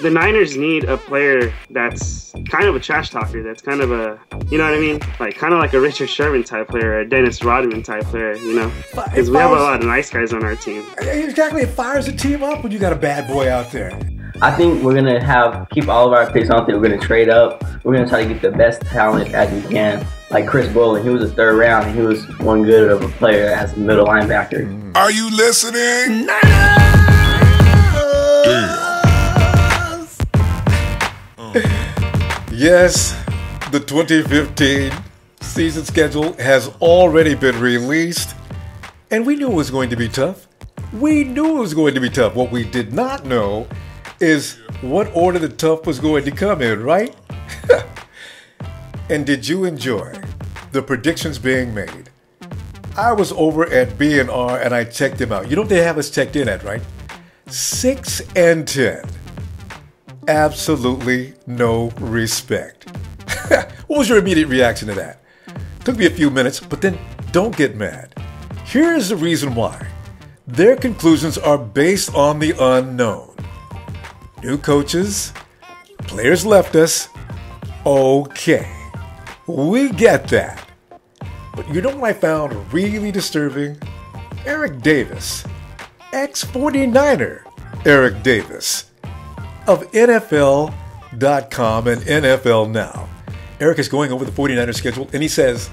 the Niners need a player that's kind of a trash talker. That's kind of a, you know what I mean? Like kind of like a Richard Sherman type player, or a Dennis Rodman type player, you know? Because we have a lot of nice guys on our team. Exactly. It fires the team up when you got a bad boy out there. I think we're going to keep all of our picks. I don't think we're going to trade up. We're going to try to get the best talent as we can. Like Chris Borland, he was a third round, and he was one good of a player as a middle linebacker. Are you listening? Yes, the 2015 season schedule has already been released, and we knew it was going to be tough. We knew it was going to be tough. What we did not know is what order the tough was going to come in, right? And did you enjoy the predictions being made? I was over at B&R and I checked them out. You know what they have us checked in at, right? 6-10. Absolutely no respect. What was your immediate reaction to that? Took me a few minutes, but then don't get mad. Here's the reason why. Their conclusions are based on the unknown. New coaches, players left us. Okay, we get that. But you know what I found really disturbing? Eric Davis, ex-49er Eric Davis of NFL.com and NFL Now. Eric is going over the 49ers schedule, and he says,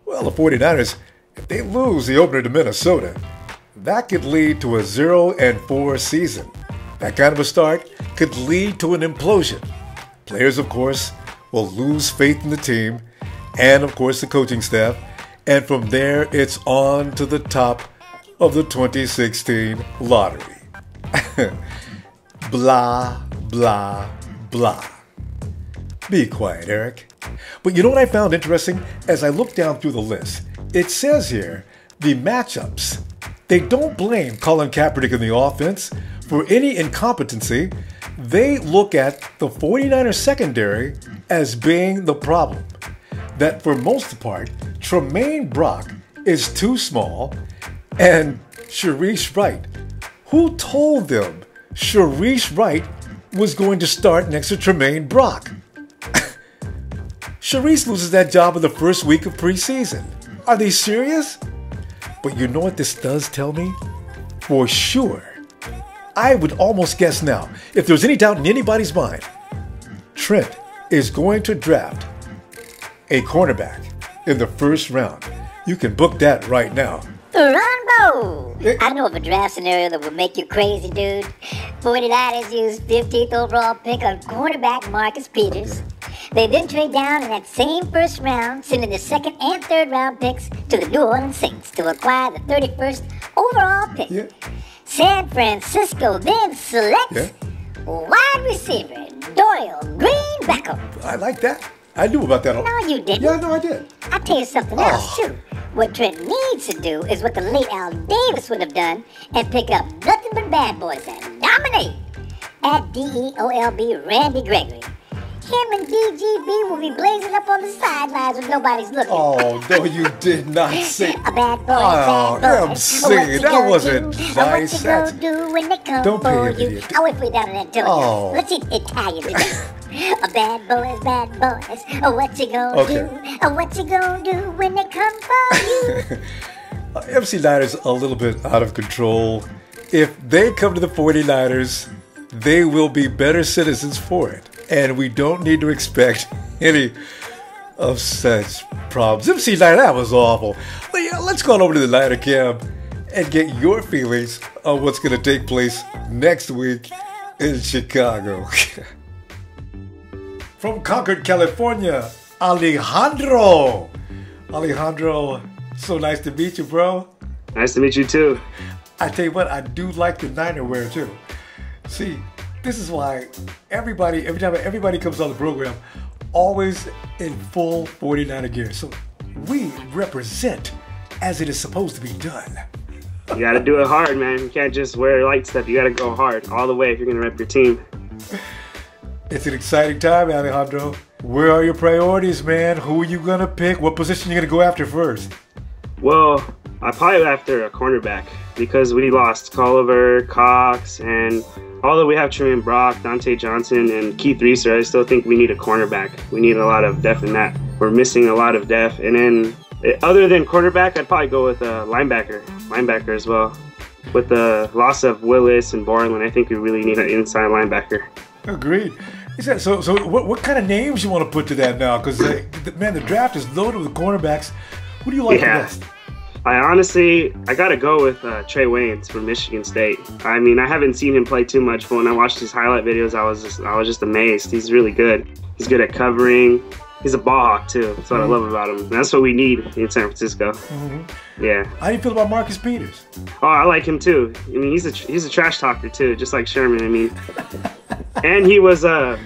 well, the 49ers, if they lose the opener to Minnesota, that could lead to a 0-4 season. That kind of a start could lead to an implosion. Players, of course, will lose faith in the team and, of course, the coaching staff. And from there, it's on to the top of the 2016 lottery. Blah, blah, blah. Be quiet, Eric. But you know what I found interesting? As I look down through the list, it says here, the matchups. They don't blame Colin Kaepernick in the offense for any incompetency. They look at the 49ers secondary as being the problem. That for most part, Tremaine Brock is too small, and Sharice Wright. Who told them Sharice Wright was going to start next to Tremaine Brock? Sharice loses that job in the first week of preseason. Are they serious? But you know what this does tell me? For sure, I would almost guess now, if there's any doubt in anybody's mind, Trent is going to draft a cornerback in the first round. You can book that right now. Ronbo! I know of a draft scenario that would make you crazy, dude. 49ers used 15th overall pick on cornerback Marcus Peters. They then trade down in that same first round, sending the second and third round picks to the New Orleans Saints to acquire the 31st overall pick. Yeah. San Francisco then selects wide receiver Doyle Green Beckham. I like that. I knew about that. No, you didn't. Yeah, no, I did. I'll tell you something else, too. What Trent needs to do is what the late Al Davis would have done and pick up nothing but bad boys and dominate. At DEOLB Randy Gregory. Him and DGB will be blazing up on the sidelines when nobody's looking. Oh, no, you did not say. A bad boy, bad boy. MC, that wasn't nice. What you gonna do when they come Don't for pay you? I'll wait for you down in Antonio. Let's see Italian today. A bad boys. What you gonna do? What you gonna do when they come for you? MC Niners a little bit out of control. If they come to the 49ers, they will be better citizens for it. And we don't need to expect any of such problems. MC Niner, that was awful. Let's go on over to the Niner Camp and get your feelings on what's going to take place next week in Chicago. From Concord, California, Alejandro. Alejandro, so nice to meet you, bro. Nice to meet you, too. I tell you what, I do like the Niner wear, too. See, this is why every time everybody comes on the program, always in full 49er gear. So we represent as it is supposed to be done. You got to do it hard, man. You can't just wear light stuff. You got to go hard all the way if you're going to rep your team. It's an exciting time, Alejandro. Where are your priorities, man? Who are you going to pick? What position are you going to go after first? Well, I probably go after a cornerback because we lost Culliver, Cox, and although we have Trent Baalke, Dante Johnson, and Keith Reeser, I still think we need a cornerback. We need a lot of depth in that. We're missing a lot of depth. And then, other than cornerback, I'd probably go with a linebacker as well. With the loss of Willis and Borland, I think we really need an inside linebacker. Agreed. So what kind of names you want to put to that now? Because, man, the draft is loaded with cornerbacks. Who do you like the best? I got to go with Trae Waynes from Michigan State. I mean, I haven't seen him play too much, but when I watched his highlight videos, I was just amazed. He's really good. He's good at covering. He's a ball hawk, too. That's what I love about him. That's what we need in San Francisco. Yeah. How do you feel about Marcus Peters? Oh, I like him, too. I mean, he's a trash talker, too, just like Sherman. I mean, and he was, I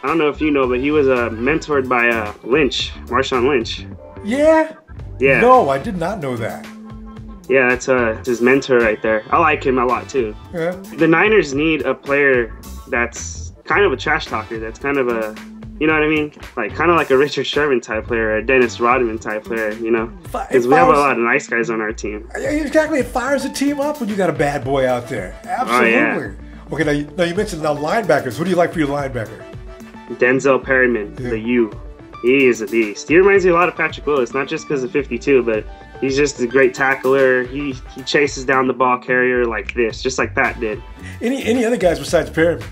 don't know if you know, but he was mentored by Marshawn Lynch. Yeah? Yeah. No, I did not know that. Yeah, that's his mentor right there. I like him a lot, too. Yeah. The Niners need a player that's kind of a trash talker, that's kind of a, you know what I mean? Like, kind of like a Richard Sherman type player, or a Dennis Rodman type player, you know? Because we have a lot of nice guys on our team. Exactly. It fires a team up when you got a bad boy out there. Absolutely. Oh, yeah. Okay, now you mentioned linebackers. Who do you like for your linebacker? Denzel Perryman, the U. He is a beast. He reminds me a lot of Patrick Willis, not just because of 52, but he's just a great tackler. He chases down the ball carrier like this, just like Pat did. Any other guys besides Perryman?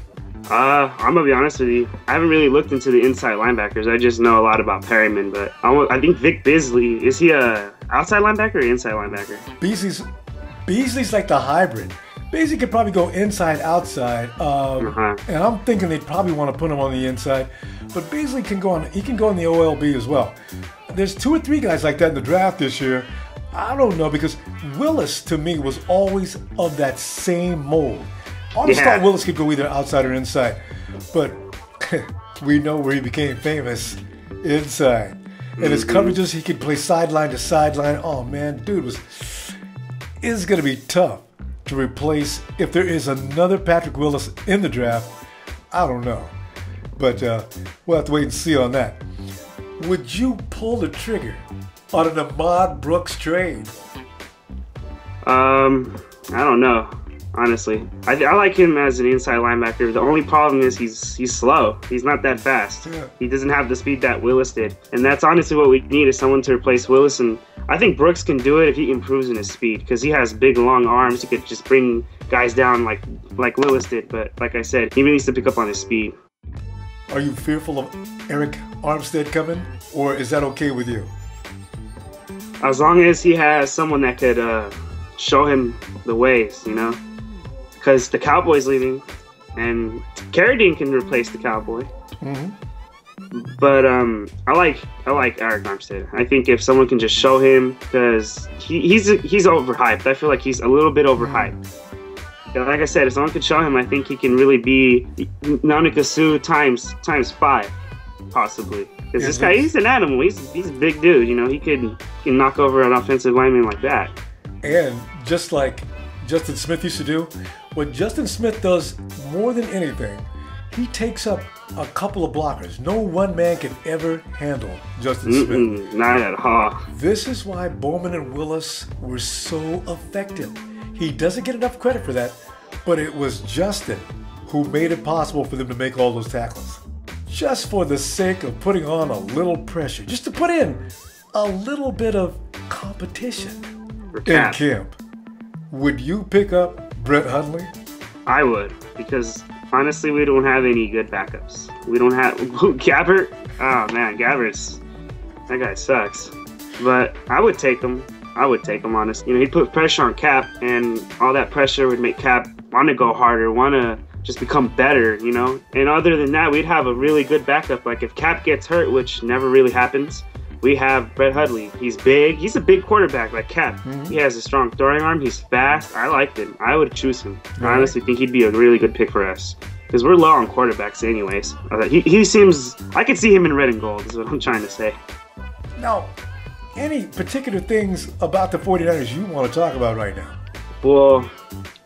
I'm gonna be honest with you. I haven't really looked into the inside linebackers. I just know a lot about Perryman, but I think Vick Beasley, is he a outside linebacker or inside linebacker? Beasley's like the hybrid. Beasley could probably go inside, outside, and I'm thinking they'd probably want to put him on the inside. But Beasley can go on. He can go in the OLB as well. There's 2 or 3 guys like that in the draft this year. I don't know, because Willis to me was always of that same mold. I always thought Willis could go either outside or inside, but we know where he became famous, inside. And his coverages, he could play sideline to sideline. Oh man, dude, is going to be tough to replace if there is another Patrick Willis in the draft. I don't know, but we'll have to wait and see on that. Would you pull the trigger on an Ahmad Brooks trade? I don't know. Honestly, I like him as an inside linebacker. The only problem is he's slow. He's not that fast. Yeah. He doesn't have the speed that Willis did. And that's honestly what we need, is someone to replace Willis. And I think Brooks can do it if he improves in his speed, because he has big, long arms. He could just bring guys down like Willis did. But like I said, he really needs to pick up on his speed. Are you fearful of Arik Amstead coming, or is that okay with you? As long as he has someone that could show him the ways, you know? Because the Cowboy's leaving, and Carradine can replace the Cowboy. Mm-hmm. But I like Arik Amstead. I think if someone can just show him, because he's overhyped. I feel like he's a little bit overhyped. Like I said, if someone could show him, I think he can really be Nanakasu times 5, possibly. Because this guy, he's an animal. He's a big dude. You know, he can knock over an offensive lineman like that. And just like Justin Smith used to do, what Justin Smith does more than anything, he takes up a couple of blockers. No one man can ever handle Justin Smith. Not at all. This is why Bowman and Willis were so effective. He doesn't get enough credit for that, but it was Justin who made it possible for them to make all those tackles. Just for the sake of putting on a little pressure, just to put in a little bit of competition in camp. Would you pick up Brett Hundley? I would, because honestly, we don't have any good backups. We don't have Gabbert. Oh man, that guy sucks. But I would take him. Honestly. You know, he'd put pressure on Cap, and all that pressure would make Cap want to go harder, want to just become better, you know? And other than that, we'd have a really good backup. Like if Cap gets hurt, which never really happens, we have Brett Hundley. He's big. He's a big quarterback like Cap. Mm-hmm. He has a strong throwing arm. He's fast. I liked him. I would choose him. I honestly think he'd be a really good pick for us, because we're low on quarterbacks anyways. He seems... I could see him in red and gold is what I'm trying to say. Now, any particular things about the 49ers you want to talk about right now? Well,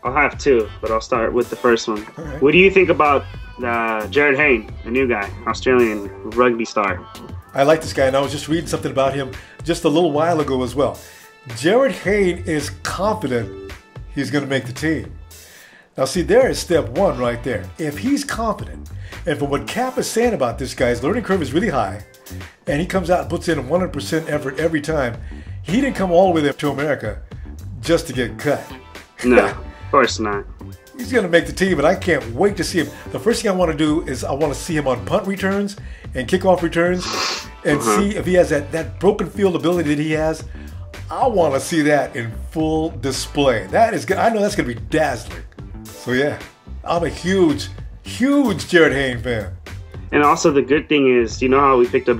I'll have 2, but I'll start with the first one. Right. What do you think about Jarryd Hayne, the new guy, Australian rugby star? I like this guy, and I was just reading something about him just a little while ago as well. Jarryd Hayne is confident he's going to make the team. Now see, there is step one right there. If he's confident, and from what Cap is saying about this guy's learning curve is really high, and he comes out and puts in 100% effort every time, he didn't come all the way there to America just to get cut. No, of course not. He's going to make the team, and I can't wait to see him. The first thing I want to do is I want to see him on punt returns and kickoff returns and see if he has that broken field ability that he has. I want to see that in full display. That is good. I know that's going to be dazzling. So yeah, I'm a huge Jarryd Hayne fan. And also the good thing is, you know how we picked up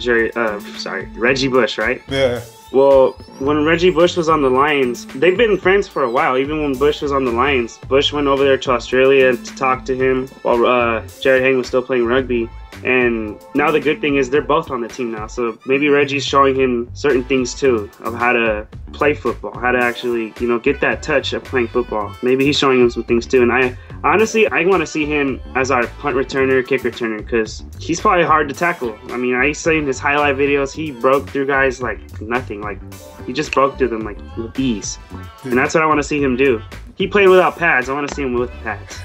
Reggie Bush, right? Yeah. Well, when Reggie Bush was on the Lions, they've been friends for a while. Even when Bush was on the Lions, Bush went over there to Australia to talk to him while Jarryd Hayne was still playing rugby. And now the good thing is they're both on the team now. So maybe Reggie's showing him certain things too of how to play football, how to actually, get that touch of playing football. Maybe he's showing him some things too. And I honestly want to see him as our punt returner, kick returner, because he's probably hard to tackle. I mean, I used to see in his highlight videos, he broke through guys like nothing. Like he just broke through them like with ease. And that's what I want to see him do. He played without pads. I want to see him with pads.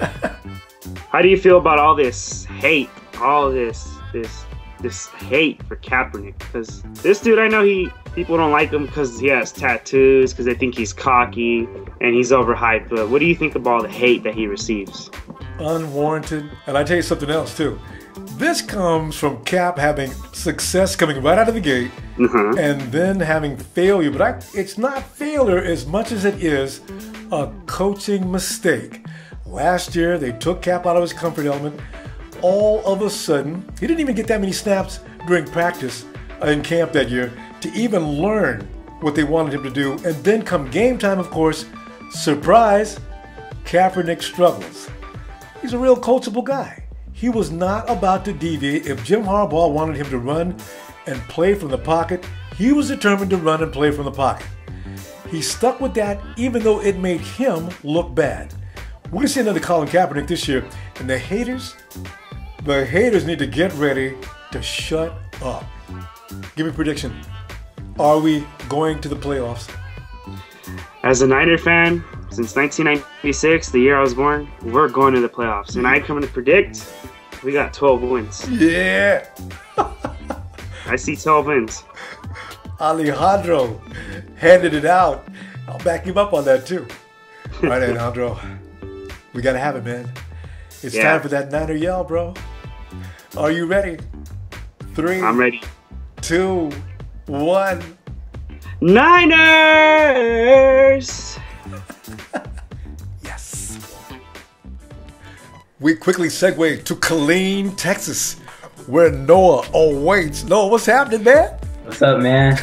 How do you feel about all this hate? All this hate for Kaepernick, because this dude, I know people don't like him because he has tattoos, because they think he's cocky and he's overhyped. But what do you think of all the hate that he receives? Unwarranted. And I tell you something else too. This comes from Cap having success coming right out of the gate, and then having failure. But it's not failure as much as it is a coaching mistake. Last year, they took Cap out of his comfort element. All of a sudden, he didn't even get that many snaps during practice in camp that year to even learn what they wanted him to do. And then come game time, of course, surprise, Kaepernick struggles. He's a real coachable guy. He was not about to deviate. If Jim Harbaugh wanted him to run and play from the pocket, he was determined to run and play from the pocket. He stuck with that even though it made him look bad. We're going to see another Colin Kaepernick this year, and the haters need to get ready to shut up. Give me a prediction. Are we going to the playoffs? As a Niner fan, since 1996, the year I was born, we're going to the playoffs. And I come to predict, we got 12 wins. Yeah. I see 12 wins. Alejandro handed it out. I'll back him up on that too. All right, Alejandro. We got to have it, man. It's time for that Niner yell, bro. Are you ready? 3. I'm ready. 2, 1. Niners! Yes. We quickly segue to Killeen, Texas, where Noah awaits. Noah, what's happening, man? What's up, man?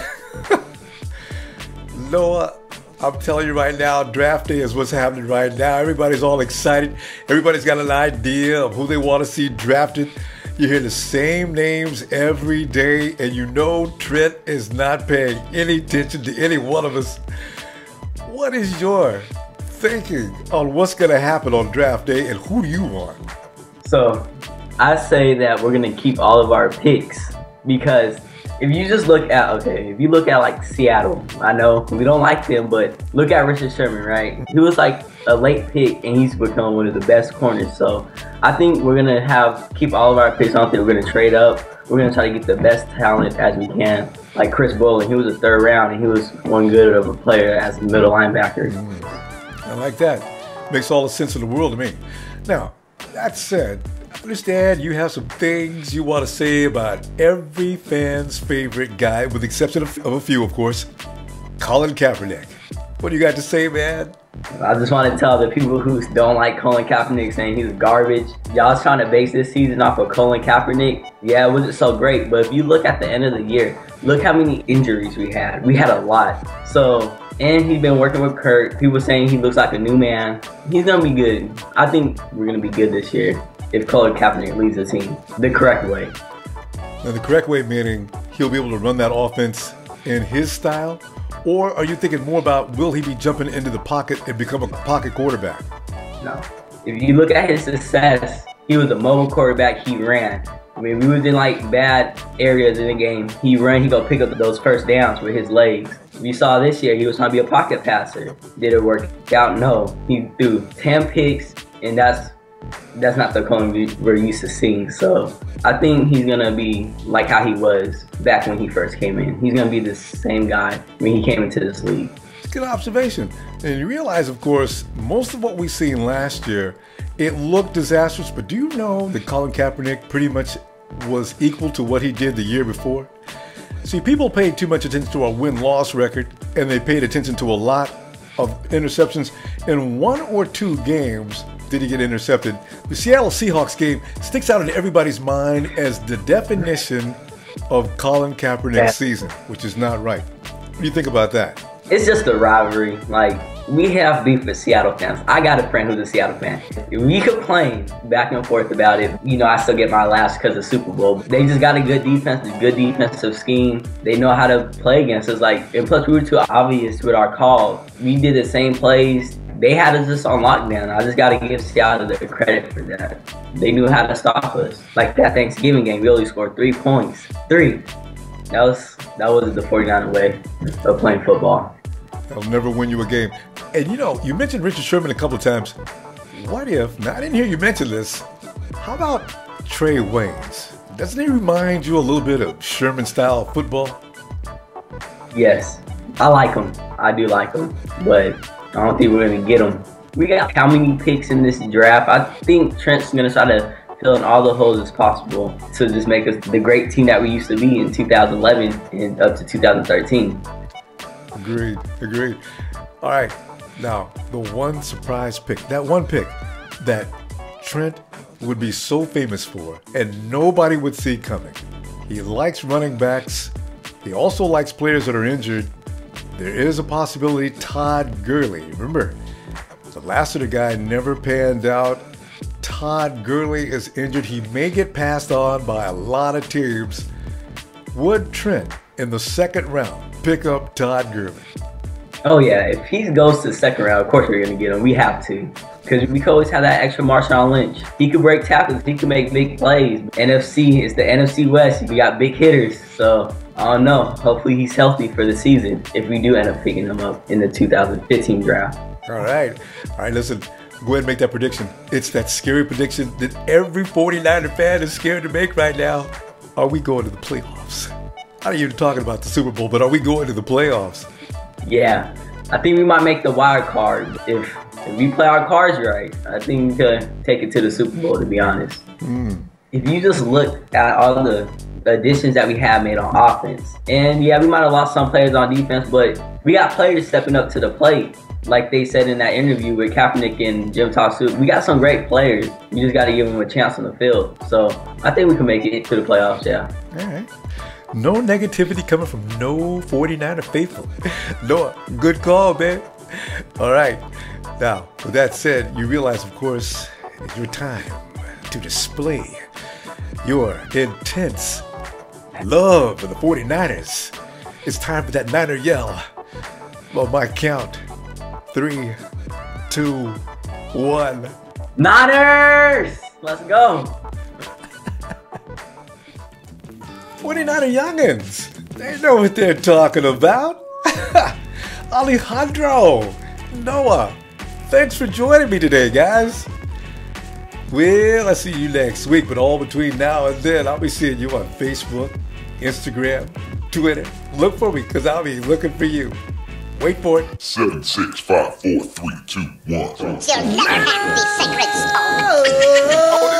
Noah, I'm telling you right now, draft day is what's happening right now. Everybody's all excited. Everybody's got an idea of who they want to see drafted. You hear the same names every day, and you know Trent is not paying any attention to any one of us. What is your thinking on what's going to happen on draft day, and who do you want? So, I say that we're going to keep all of our picks, because if you just look at, if you look at like Seattle, I know we don't like them, but look at Richard Sherman, right? He was like a late pick, and he's become one of the best corners. So I think we're going to keep all of our picks. I don't think we're going to trade up. We're going to try to get the best talent as we can. Like Chris Borland, he was a 3rd round, and he was one good of a player as a middle linebacker. I like that. Makes all the sense in the world to me. Now, that said, I understand you have some things you want to say about every fan's favorite guy, with the exception of a few, of course, Colin Kaepernick. What do you got to say, man? I just want to tell the people who don't like Colin Kaepernick, saying he's garbage. Y'all's trying to base this season off of Colin Kaepernick. Yeah, it wasn't so great, but if you look at the end of the year, look how many injuries we had. We had a lot. So, and he's been working with Kurt. People saying he looks like a new man. He's going to be good. I think we're going to be good this year if Colin Kaepernick leads the team the correct way. Now, the correct way meaning he'll be able to run that offense in his style? Or are you thinking more about, will he be jumping into the pocket and become a pocket quarterback? No. If you look at his success, he was a mobile quarterback. He ran. I mean, we was in like bad areas in the game. He ran, he go pick up those first downs with his legs. We saw this year, he was trying to be a pocket passer. Did it work out? No. He threw 10 picks. and that's not the Cohen we're used to seeing. So I think he's gonna be like how he was back when he first came in. He's gonna be the same guy when he came into this league. Good observation. And you realize, of course, most of what we seen last year, it looked disastrous, but do you know that Colin Kaepernick pretty much was equal to what he did the year before? See, people paid too much attention to our win-loss record, and they paid attention to a lot of interceptions. In 1 or 2 games did he get intercepted. The Seattle Seahawks game sticks out in everybody's mind as the definition of Colin Kaepernick's season, which is not right. What do you think about that? It's just a rivalry. Like, we have beef with Seattle fans. I got a friend who's a Seattle fan. We complain back and forth about it. You know, I still get my laughs because of Super Bowl. They just got a good defense, a good defensive scheme. They know how to play against us. Like, and plus we were too obvious with our calls. We did the same plays. They had us just on lockdown. I just got to give Seattle the credit for that. They knew how to stop us. Like that Thanksgiving game, we only scored 3 points. 3. That was the 49er way of playing football. They'll never win you a game. And you know, you mentioned Richard Sherman a couple of times. What if, now I didn't hear you mention this, how about Trae Waynes? Doesn't he remind you a little bit of Sherman-style football? Yes, I like him. I do like him, but I don't think we're going to get him. We got how many picks in this draft? I think Trent's going to try to fill in all the holes as possible to just make us the great team that we used to be in 2011 and up to 2013. Agreed. All right, now the one surprise pick, that one pick that Trent would be so famous for and nobody would see coming. He likes running backs. He also likes players that are injured. There is a possibility Todd Gurley. Remember, the Lassiter guy never panned out. Todd Gurley is injured. He may get passed on by a lot of teams. Would Trent, in the 2nd round, pick up Todd Gurley? Oh yeah, if he goes to the 2nd round, of course we're going to get him. We have to. Because we could always have that extra Marshawn Lynch. He could break tackles. He could make big plays. NFC, it's the NFC West. We got big hitters. So, I don't know. Hopefully he's healthy for the season if we do end up picking him up in the 2015 draft. All right, listen. Go ahead and make that prediction. It's that scary prediction that every 49er fan is scared to make right now. Are we going to the playoffs? I know you're talking about the Super Bowl, but are we going to the playoffs? Yeah, I think we might make the wild card. If we play our cards right, I think we could take it to the Super Bowl, to be honest. If you just look at all the additions that we have made on offense, and yeah, we might have lost some players on defense, but we got players stepping up to the plate. Like they said in that interview with Kaepernick and Jim Tosu, we got some great players. You just got to give them a chance on the field. So I think we can make it to the playoffs, yeah. All right. No negativity coming from no 49er faithful. Noah, good call, man. All right. Now, with that said, you realize, of course, it's your time to display your intense love for the 49ers. It's time for that Niner yell. On my count. 3, 2, 1. Niners! Let's go. 49er youngins. They know what they're talking about. Alejandro, Noah, thanks for joining me today, guys. Well, I'll see you next week, but all between now and then, I'll be seeing you on Facebook, Instagram, Twitter. Look for me, because I'll be looking for you. Wait for it. 7, 6, 5, 4, 3, 2, 1. You'll never have the sacred stone.